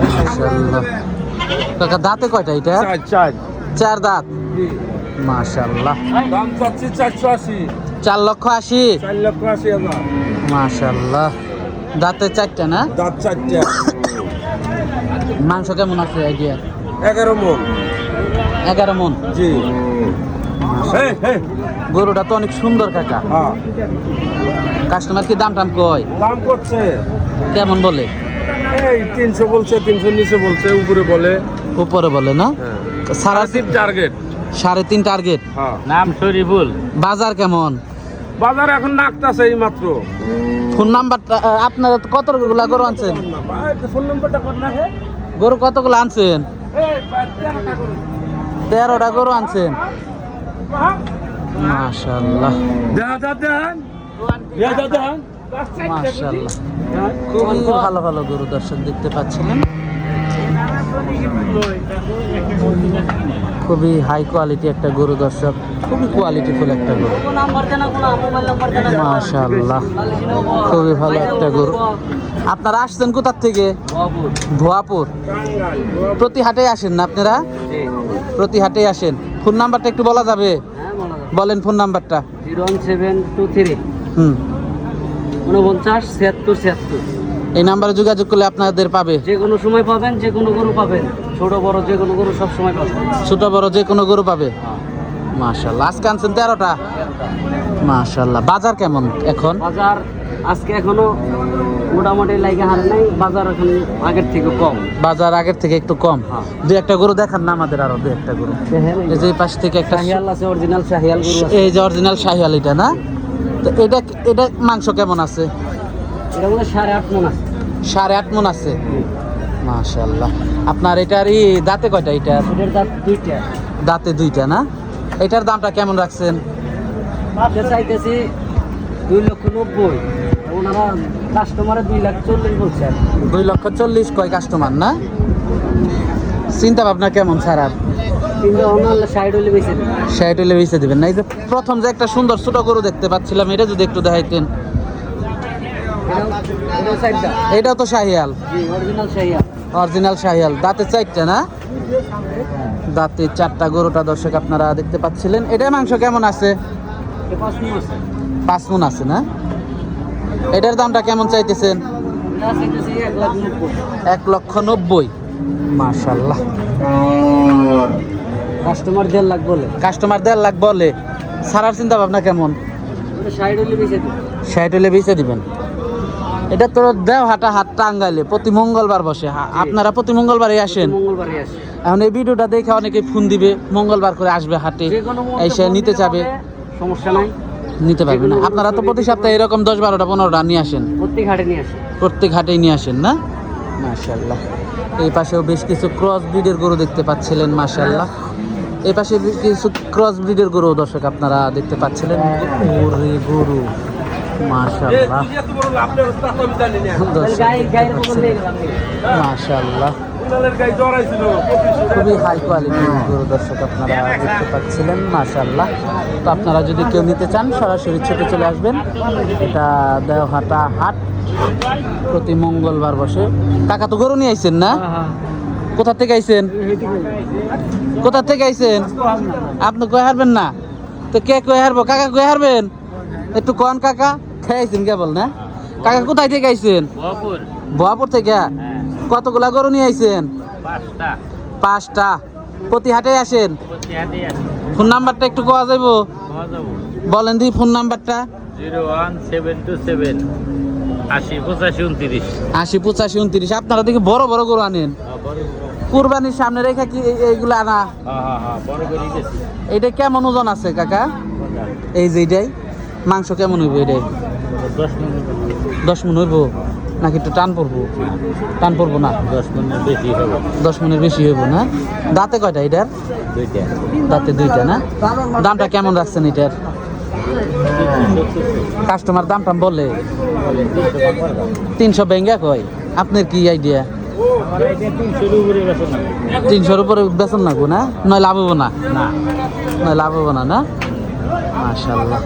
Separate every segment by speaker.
Speaker 1: মাশাআল্লাহ। কাকা দাঁতে কয়টা এটা? চার দাঁত। মাশাআল্লাহ।
Speaker 2: দাম চাচ্ছি 480।
Speaker 1: 4,80,000।
Speaker 2: 4,80,000।
Speaker 1: মাশাআল্লাহ। দাঁতে চারটা না?
Speaker 2: দাঁত 4টা।
Speaker 1: মাংস কেমন আছে আইডিয়া?
Speaker 2: 11 মণ।
Speaker 1: 11 মণ।
Speaker 2: জি।
Speaker 1: গরুটা তো অনেক সুন্দর কাকা।
Speaker 2: হ্যাঁ।
Speaker 1: কাস্টমার কি দাম টাম কয়?
Speaker 2: দাম করছে
Speaker 1: কেমন বলে?
Speaker 2: এই 300 বলছে, 300 নিচে বলছে, উপরে বলে।
Speaker 1: উপরে বলে না?
Speaker 2: সারা 3 টার্গেট।
Speaker 1: 3.5 টার্গেট।
Speaker 2: হ্যাঁ।
Speaker 3: নাম শরীফুল।
Speaker 1: বাজার কেমন?
Speaker 2: বাজার এখন নাকতাছে এই মাত্র।
Speaker 1: ফোন নাম্বারটা আপনারা কতগুলা গরু আনছেন?
Speaker 2: ফোন নাম্বারটা কত না হে?
Speaker 1: গরু কতগুলো আনছেন? 13টা গরু আনছেন। মাশাআল্লাহ। মাশাআল্লাহ। খুবই ভালো ভালো গরু দর্শক দেখতে পাচ্ছিলেন। খুবই হাই কোয়ালিটি একটা গরু দর্শক, খুবই কোয়ালিটিফুল একটা গরু। মাশাআল্লাহ, খুবই ভালো একটা গরু। আপনারা আসছেন কোথার থেকে? ভুয়াপুর। প্রতি হাটে আসেন না আপনারা? প্রতি হাটে আসেন। ফোন নাম্বারটা একটু বলা যাবে? বলেন ফোন নাম্বারটা।
Speaker 3: 01723 49 76 76।
Speaker 1: এই নাম্বারে যোগাযোগ করলে আপনাদের পাবে।
Speaker 3: যে কোনো সময় পাবেন, যে কোনো গরু পাবেন, ছোট বড় যে কোনো গরু সব সময় পাবেন।
Speaker 1: ছোট বড় যে কোনো গরু পাবে। মাশাআল্লাহ। আজকে আনছেন 13টা। মাশাআল্লাহ। বাজার কেমন এখন?
Speaker 3: বাজার আজকে এখনো মোটামুটি লাইকে হার নাই, বাজার এখন আগের থেকে কম।
Speaker 1: বাজার আগের থেকে একটু কম। দুই একটা গরু দেখান না আমাদের, আরো দুই একটা গরু। এই যে পাশ থেকে একটা
Speaker 3: শাহিয়াল আছে, অরিজিনাল শাহিয়াল গরু আছে।
Speaker 1: এই যে অরিজিনাল শাহিয়াল এটা না? তো এটা মাংস কেমন আছে?
Speaker 3: এটা বলে 8.5 মণ আছে।
Speaker 1: 8.5 মণ আছে। মাশাআল্লাহ। আপনার এটারই দাঁতে কয়টা? এটার
Speaker 3: দাঁত 2টা।
Speaker 1: দাঁতে 2টা না? এটার দামটা কেমন রাখছেন?
Speaker 3: চাইতেছি 2,90,000। ওনারা কাস্টমারে 2,40,000 বলছে।
Speaker 1: 2,40,000 কয় কাস্টমার না? চিন্তা ভাবনা কেমন ছাড়ার?
Speaker 3: 60 হলে বেশি দেবেন।
Speaker 1: 60 হলে বেঁচে দিবেন না? এই যে প্রথম যে একটা সুন্দর ছোট গরু দেখতে পাচ্ছিলাম, এটা যদি একটু দেখাইতেন। এটাও তো শাহিয়াল। অরিজিনাল শাহিয়াল। দাঁতে 4টা না? দাঁতে 4টা গরুটা দর্শক আপনারা দেখতে পাচ্ছিলেন। এটা মাংস কেমন আছে? 5 মণ আছে না? এটার দামটা কেমন চাইতেছেন? 1,90,000। মাশাআল্লাহ।
Speaker 3: কাস্টমার 1.5 লাখ বলে।
Speaker 1: কাস্টমার 1.5 লাখ বলে। ছাড়ার চিন্তা ভাবনা কেমন?
Speaker 3: 60 হলে বেশি দেবেন।
Speaker 1: 60 হলে বেঁচে দিবেন। এটা তো দেওহাটা হাট টাঙ্গাইলে প্রতি মঙ্গলবার বসে। আপনারা প্রতি মঙ্গলবারই আসেন?
Speaker 3: মঙ্গলবারই আসে।
Speaker 1: এখন এই ভিডিওটা দেখে অনেকে ফোন দিবে, মঙ্গলবার করে আসবে হাটে, এসে নিতে যাবে।
Speaker 3: সমস্যা নাই,
Speaker 1: নিতে পারবেন না? আপনারা তো প্রতি সপ্তাহে এরকম 10, 12টা, 15টা নিয়ে আসেন?
Speaker 3: প্রত্যেক হাটে নিয়ে আসে।
Speaker 1: প্রত্যেক হাটেই নিয়ে আসেন না? মাশাআল্লাহ। এই পাশেও বেশ কিছু ক্রস ব্রিডের গরু দেখতে পাচ্ছিলেন। মাশাআল্লাহ। এই পাশে কিছু ক্রস ব্রিডের গরু দর্শক আপনারা দেখতে পাচ্ছিলেন। ওরে গরু মাশাআল্লাহ। মাশাআল্লাহ। খুবই হাই কোয়ালিটির গরু দর্শক আপনারা দেখতে পাচ্ছিলেন। মাশাআল্লাহ। তো আপনারা যদি কেউ নিতে চান সরাসরি ছুটে চলে আসবেন। এটা দেওহাটা হাট প্রতি মঙ্গলবার বসে। কাকা তো গরু নিয়ে আইছেন না? কোথা থেকে আইছেন? কোথা থেকে আইছেন? আপনি কয়ে হারবেন না? তো কে কয়ে হারবো? কাকা কয়ে হারবেন? একটু কন কাকা। খেয়েছেন কেবল না? কাকা কোথায় থেকে আইছেন? ভুয়াপুর থেকে। কতগুলা গরু নিয়ে আইছেন? 5টা। প্রতি হাটে আসেন? ফোন নাম্বারটা একটু কোয়া যাইব? বলেন দি ফোন নাম্বারটা।
Speaker 3: 01727 80 85
Speaker 1: 29। আপনারা দেখি বড় বড় গরু আনেন। কুরবানির সামনে রেখে কি এইগুলো আনা? এটা কেমন ওজন আছে কাকা? এই যে এটাই মাংস কেমন হইব? এটাই 10 মণ হইব নাকি একটু টান পড়বো? টান পড়বো না? 10 মণের বেশি হইব না? দাঁতে কয়টা এটার?
Speaker 3: 2টা।
Speaker 1: দাঁতে 2টা না? দামটা কেমন রাখছেন এটার? কাস্টমার দাম টাম বলে 300 ভেঙ্গা কয়। আপনার কি আইডিয়া? 300-র উপরে বেতন লাগবো না? নয় লাভ হবো না? নয় লাভ হবো না না? মাশাআল্লাহ।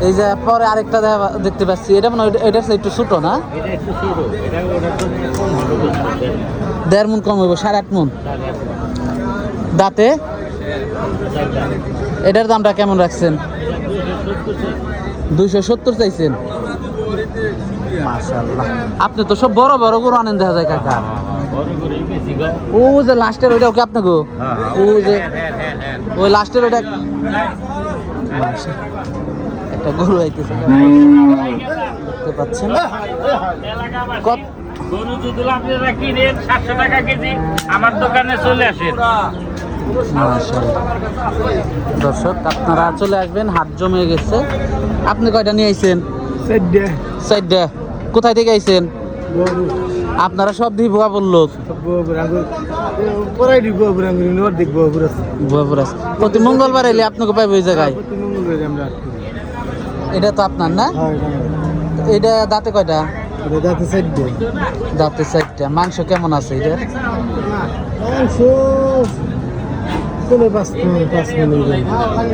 Speaker 1: এই যে পরে আরেকটা দেখতে পাচ্ছি, এটা মানে এটা একটু ছোট না?
Speaker 3: এটা একটু ছোট, এটা ওটার জন্য
Speaker 1: 1.5 মণ কম হইব, 8.5 মণ। দাঁতে এটার দামটা কেমন রাখছেন? 270 চাইছেন। মাশাআল্লাহ, আপনি তো সব বড় বড় গরু আনেন দেখা যায় কাকা। ও যে লাস্টের ওইটাও কি আপনাকে? ওই যে ওই লাস্টের ওইটা একটা গরু আইতেছে, দেখতে পাচ্ছেন। কত
Speaker 4: গরু যদি আপনারা কিনেন 700 টাকা কেজি, আমার দোকানে চলে আসেন।
Speaker 1: মাশাআল্লাহ। দর্শক আপনারা চলে আসবেন, হাট জমে গেছে। আপনি কয়টা নিয়ে আইছেন? 4টা। কোথায় থেকে আইছেন? আপনারা সব দিয়ে ভুয়া বললো প্রতি মঙ্গলবার এলে আপনাকে পাইব এই জায়গায়। এটা তো আপনার না? এটা দাঁতে কয়টা? দাঁতে 4টা। মাংস কেমন আছে এটা?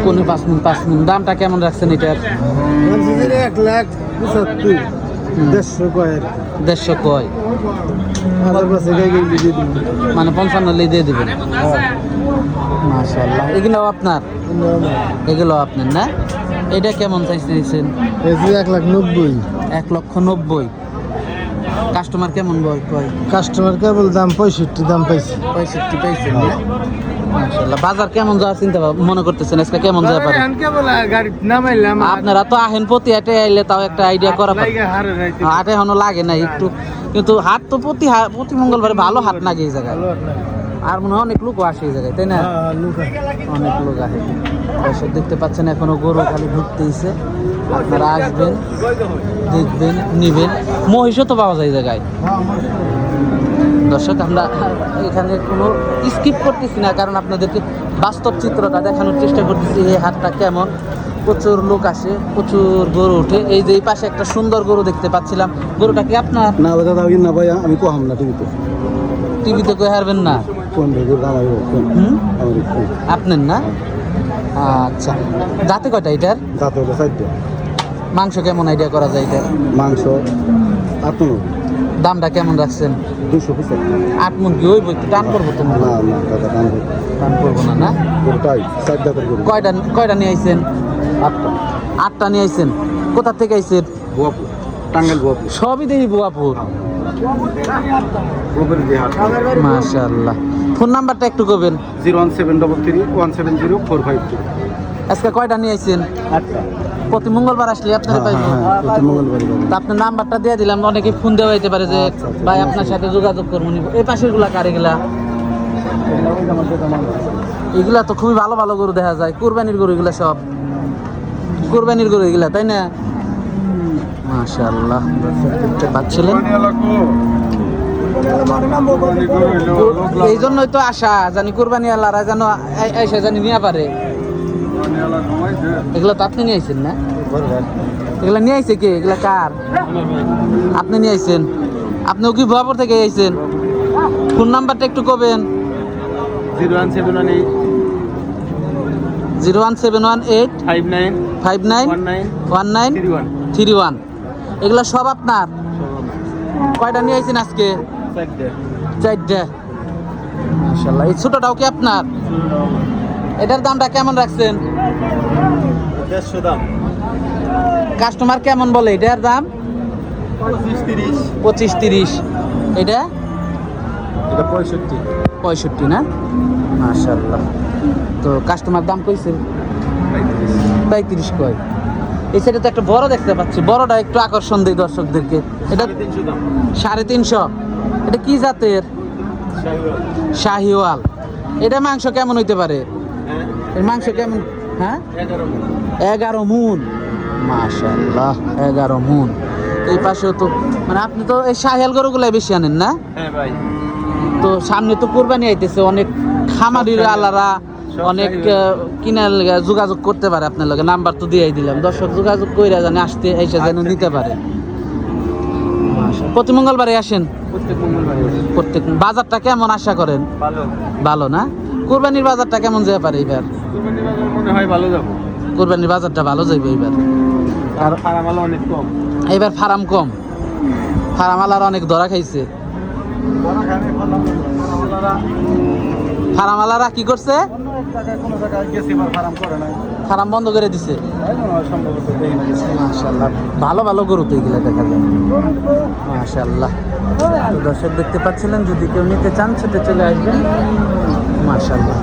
Speaker 1: কোন 5 মণ। দামটা কেমন রাখছেন এটার?
Speaker 2: 1,75,150 কয়।
Speaker 1: 150 কয়, মানে 55 দিয়ে দেবেন। মাশাআল্লাহ। এগুলো আপনার? এগুলো আপনার না? এটা কেমন চাইছেন?
Speaker 2: 1,90,000।
Speaker 1: 1,90,000। কাস্টমার কেমন কয়?
Speaker 2: কাস্টমার কেবল দাম 65 দাম পাইছি।
Speaker 1: 65 পাইছেন না? মাশাআল্লাহ। বাজার কেমন যাওয়ার চিন্তা মনে করতেছেন? আজকে কেমন যাওয়া পারে?
Speaker 2: কেবল গাড়ি নামাইলাম।
Speaker 1: আপনারা তো আহেন প্রতি হাটে আইলে তাও একটা আইডিয়া করা পারে। হাটে এখনো লাগে না একটু, কিন্তু হাট তো প্রতি মঙ্গলবারে ভালো হাট লাগে এই জায়গায়। আর মনে হয় অনেক লোক আসে এই জায়গায়, তাই না? অনেক লোক আসে। দর্শক দেখতে পাচ্ছেন এখনো গরু খালি ঢুকতেইছে। আপনারা আসবেন, দেখবেন, নিবেন। মহিষও তো পাওয়া যায় এই জায়গায়। দর্শক আমরা এখানে কোনো স্কিপ করতেছি না, কারণ আপনাদেরকে বাস্তব চিত্রটা দেখানোর চেষ্টা করতেছি। এই হাটটা কেমন, প্রচুর লোক আসে, প্রচুর গরু ওঠে। এই যে এই পাশে একটা সুন্দর গরু দেখতে পাচ্ছিলাম, গরুটা কি আপনার?
Speaker 2: না দাদা না ভাই, আমি কোহাম না টিভিতে।
Speaker 1: টিভিতে কই হারবেন না?
Speaker 2: কোন
Speaker 1: হুম, আপনার না? আচ্ছা, দাঁতে কয়টা এটার?
Speaker 2: দাঁত হলো 4টা।
Speaker 1: মাংস কেমন আইডিয়া করা যায় এটার?
Speaker 2: মাংস 8 মণ।
Speaker 1: দামটা কেমন রাখছেন?
Speaker 2: 275।
Speaker 1: 8 মণ কি হইব? একটু টান করবো তো?
Speaker 2: না দাদা দাম
Speaker 1: টান করবো না না?
Speaker 2: গরুটাই 4 দাঁতের গরু।
Speaker 1: কয়টা নিয়ে আইছেন?
Speaker 2: 8টা।
Speaker 1: 8টা নিয়ে আইছেন। কোথা থেকে আইছেন?
Speaker 2: বুয়াপুর, টাঙ্গাইল বুয়াপুর।
Speaker 1: সবই দেখি বুয়াপুর।
Speaker 2: গোবরের যে হাট।
Speaker 1: মাশাআল্লাহ। ফোন নাম্বারটা একটু করবেন।
Speaker 2: 01733
Speaker 1: আজকে কয়টা নিয়ে আইছেন?
Speaker 2: 8টা।
Speaker 1: প্রতি মঙ্গলবার আসলে আপনারা পাইবেন।
Speaker 2: প্রতি মঙ্গলবারই পাবেন।
Speaker 1: তা আপনার নাম্বারটা দিয়ে দিলাম, অনেকে ফোন দেওয়া হইতে পারে যে ভাই আপনার সাথে যোগাযোগ করবো। এই পাশের গুলা কার এগুলা? এগুলা তো খুবই ভালো ভালো গরু দেখা যায়, কুরবানির গরু এগুলা, সব কুরবানির গরু এগুলা, তাই না? মাশাআল্লাহ। দেখতে পাচ্ছিলেন, এই জন্যই তো আশা, জানি কুরবানি আল্লাহরা যেন এসে জানি নিয়ে পারে। এগুলা তো আপনি নিয়ে আইছেন না? এগুলা নিয়ে আইছে কে? এগুলা কার? আপনি নিয়ে আইছেন? আপনিও কি ভুয়াপুর থেকে আইছেন? ফোন নাম্বারটা একটু কবেন।
Speaker 2: 01718
Speaker 1: 01718
Speaker 2: 59
Speaker 1: 59 19 31। এগুলা সব আপনার? কয়টা নিয়ে আইছেন আজকে? 4টা। মাশাআল্লাহ। এই ছোটটাও কি আপনার? এটার দামটা কেমন রাখছেন?
Speaker 2: 150 দাম।
Speaker 1: কাস্টমার কেমন বলে এটার দাম? 25-30। এটা 65 না? মাশাআল্লাহ। তো কাস্টমার দাম কইছে 35 কয়। এই সাইডে তো একটা বড় দেখতে পাচ্ছি, বড়টা একটু আকর্ষণ দেই দর্শকদেরকে। এটা 350। এটা কি জাতের? শাহিওয়াল। এটা মাংস কেমন হইতে পারে? এর মাংস কেমন? হ্যাঁ, 11 মণ। মাশাআল্লাহ, 11 মণ। এই পাশেও তো, মানে আপনি তো এই শাহিয়াল গরুগুলাই বেশি আনেন না?
Speaker 2: হ্যাঁ ভাই।
Speaker 1: তো সামনে তো কুরবানি আইতেছে, অনেক খামারির আলারা অনেক কিনার যোগাযোগ করতে পারে আপনার লগে। নাম্বার তো দিয়েই দিলাম, দর্শক যোগাযোগ কইরা জানে আসতে এসে যেন নিতে পারে। প্রতি মঙ্গলবারে আসেন?
Speaker 2: প্রত্যেক মঙ্গলবারে।
Speaker 1: প্রত্যেক। বাজারটা কেমন আশা করেন?
Speaker 2: ভালো।
Speaker 1: ভালো না? কুরবানির বাজারটা কেমন যেতে পারে এবার?
Speaker 2: কুরবানির বাজার মনে হয় ভালো যাবো।
Speaker 1: কোরবানির বাজারটা ভালো যাইবে এবার।
Speaker 2: আর ফারামালা অনেক কম।
Speaker 1: এবার ফার্ম কম, ফার্মালার অনেক ধরা খাইছে। ফার্মালারা কি করছে? ফার্ম বন্ধ করে দিছে। মাশাআল্লাহ, ভালো ভালো গরু তো এগুলা দেখা যায়। মাশাআল্লাহ, তো দর্শক দেখতে পাচ্ছিলেন, যদি কেউ নিতে চান ছুটে চলে আসবেন। মাশাআল্লাহ।